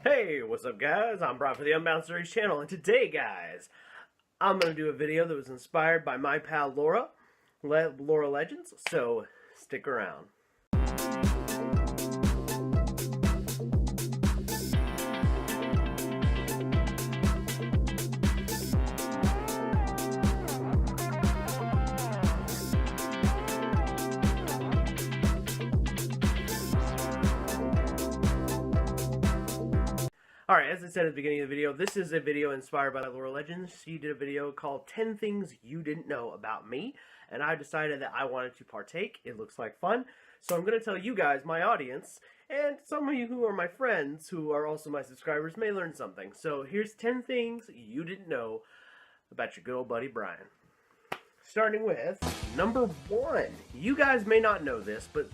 Hey, what's up guys? I'm Brian for the Unbound Series channel, and today guys, I'm going to do a video that was inspired by my pal Laura Legends, so stick around. Alright, as I said at the beginning of the video, this is a video inspired by Laura Legends. She did a video called 10 Things You Didn't Know About Me, and I decided that I wanted to partake. It looks like fun. So I'm going to tell you guys, my audience, and some of you who are my friends, who are also my subscribers, may learn something. So here's 10 things you didn't know about your good old buddy Brian. Starting with number 1. You guys may not know this, but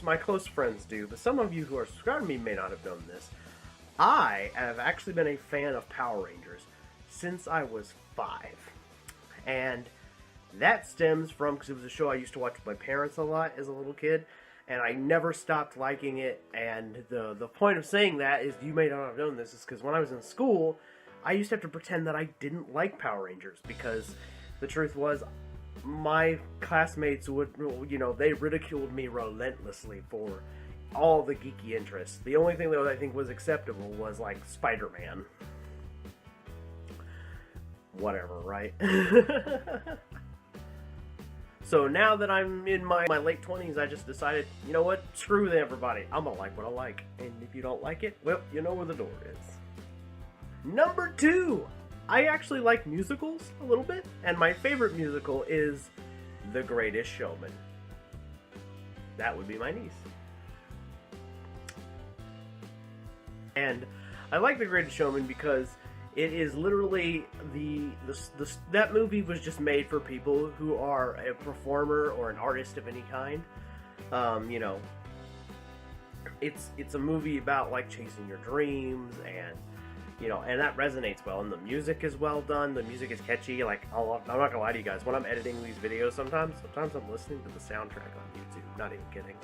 my close friends do, but some of you who are subscribed to me may not have known this. I have actually been a fan of Power Rangers since I was 5. And that stems from, because it was a show I used to watch with my parents a lot as a little kid, and I never stopped liking it. And the point of saying that is, you may not have known this, is because when I was in school, I used to have to pretend that I didn't like Power Rangers, because the truth was, my classmates would, they ridiculed me relentlessly for all the geeky interests. The only thing that I think was acceptable was like Spider-Man. Whatever, right? So now that I'm in my late 20s, I just decided, you know what? Screw everybody. I'm gonna like what I like. And if you don't like it, well, you know where the door is. Number 2. I actually like musicals a little bit, and my favorite musical is The Greatest Showman. That would be my niece. And I like The Greatest Showman because it is literally that movie was just made for people who are a performer or an artist of any kind. It's a movie about like chasing your dreams, and and that resonates well. And the music is well done. The music is catchy. Like I'm not gonna lie to you guys, when I'm editing these videos, sometimes I'm listening to the soundtrack on YouTube. Not even kidding.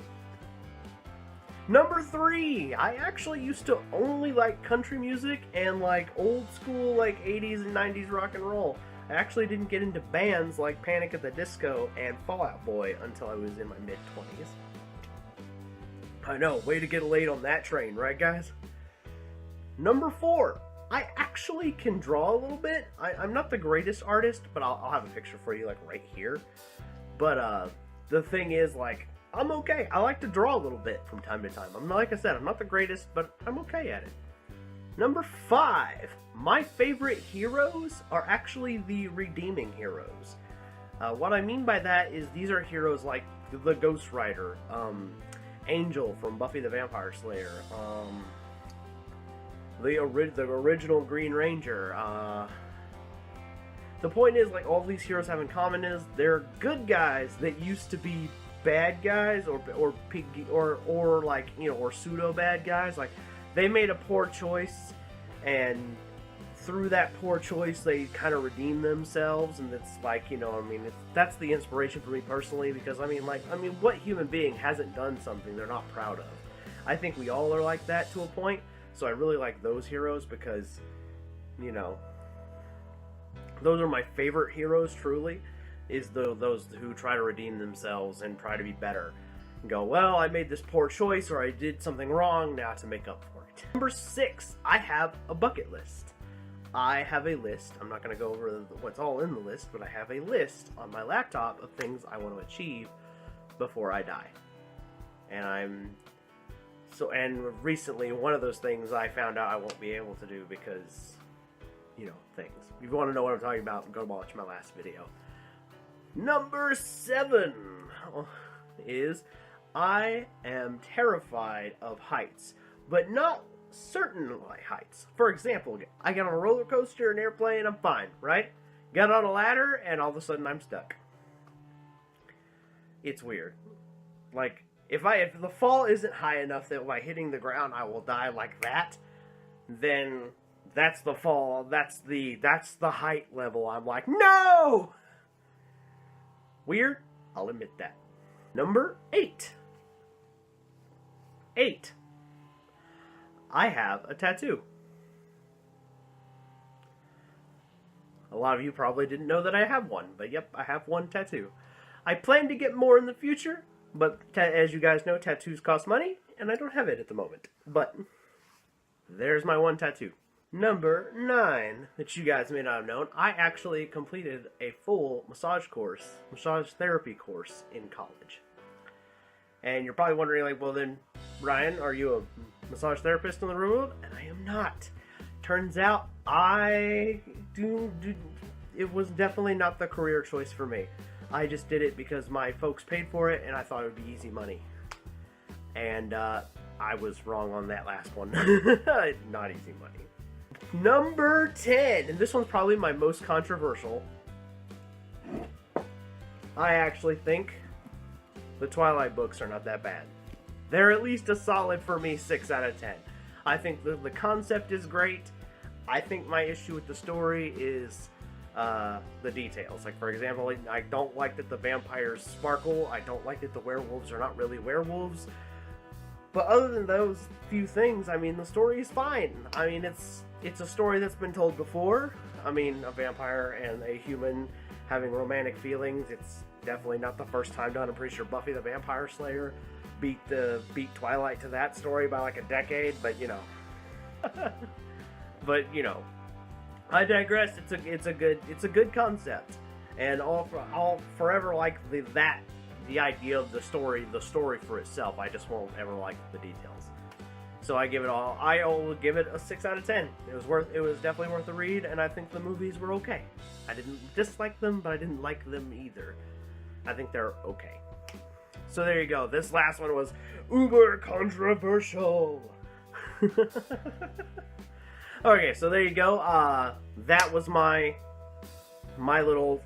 Number 3, I actually used to only like country music and like old school like 80s and 90s rock and roll. I actually didn't get into bands like Panic at the Disco and Fall Out Boy until I was in my mid-20s. I know, way to get late on that train, right guys? Number 4, I actually can draw a little bit. I'm not the greatest artist, but I'll have a picture for you like right here. But the thing is, like, I'm okay. I like to draw a little bit from time to time. Like I said, I'm not the greatest, but I'm okay at it. Number 5. My favorite heroes are actually the redeeming heroes. What I mean by that is these are heroes like the Ghost Rider, Angel from Buffy the Vampire Slayer, the original Green Ranger. The point is, like, all these heroes have in common is they're good guys that used to be bad guys, or pseudo bad guys. Like, they made a poor choice, and through that poor choice they kind of redeem themselves. And it's like, that's the inspiration for me personally, because what human being hasn't done something they're not proud of? I think we all are like that to a point. So I really like those heroes because those are my favorite heroes, truly, is those who try to redeem themselves and try to be better. And go, well, I made this poor choice, or I did something wrong, now to make up for it. Number 6, I have a bucket list. I have a list. I'm not going to go over what's all in the list, but I have a list on my laptop of things I want to achieve before I die. And recently, one of those things I found out I won't be able to do because, things. If you want to know what I'm talking about, go watch my last video. Number 7 is I am terrified of heights, but not certain heights. For example, I get on a roller coaster, an airplane, I'm fine, right? Get on a ladder, and all of a sudden I'm stuck. It's weird. Like, if the fall isn't high enough that by hitting the ground I will die like that, then that's the fall. That's the height level. I'm like, no! Weird? I'll admit that. Number 8. I have a tattoo. A lot of you probably didn't know that I have one, but yep, I have one tattoo. I plan to get more in the future, but as you guys know, tattoos cost money, and I don't have it at the moment. But there's my one tattoo. Number 9, that you guys may not have known, I actually completed a full massage therapy course in college. And you're probably wondering, like, well then, Ryan, are you a massage therapist in the real world? And I am not. Turns out, it was definitely not the career choice for me. I just did it because my folks paid for it, and I thought it would be easy money. And I was wrong on that last one. Not easy money. Number 10, and this one's probably my most controversial. I actually think the Twilight books are not that bad. They're at least a solid, for me, 6 out of 10. I think the concept is great. I think my issue with the story is the details. Like, for example, I don't like that the vampires sparkle. I don't like that the werewolves are not really werewolves. But other than those few things, I mean, the story is fine. I mean, it's a story that's been told before. I mean, a vampire and a human having romantic feelings. It's definitely not the first time done. I'm pretty sure Buffy the Vampire Slayer beat Twilight to that story by like a decade. But you know, I digress. It's a good concept, and I'll forever like the idea of the story for itself. I just won't ever like the details. So I'll give it a 6 out of 10. It was definitely worth the read, and I think the movies were okay. I didn't dislike them, but I didn't like them either. I think they're okay. So there you go. This last one was uber controversial. Okay, so there you go. That was my little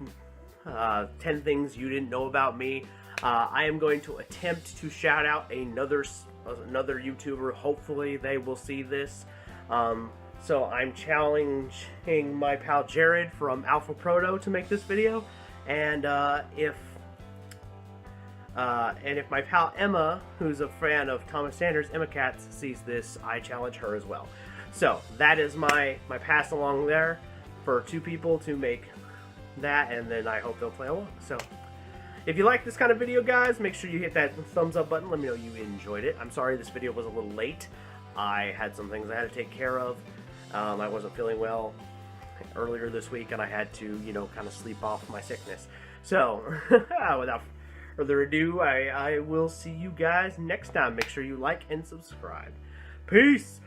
10 things you didn't know about me. I am going to attempt to shout out another YouTuber. Hopefully they will see this. So I'm challenging my pal Jared from Alpha Proto to make this video, and if my pal Emma, who's a fan of Thomas Sanders, Emma Katz, sees this, I challenge her as well. So that is my pass along there for 2 people to make that, and then I hope they'll play along. So if you like this kind of video, guys, make sure you hit that thumbs up button. Let me know you enjoyed it. I'm sorry this video was a little late. I had some things I had to take care of. I wasn't feeling well earlier this week, and I had to, kind of sleep off my sickness. So, without further ado, I will see you guys next time. Make sure you like and subscribe. Peace!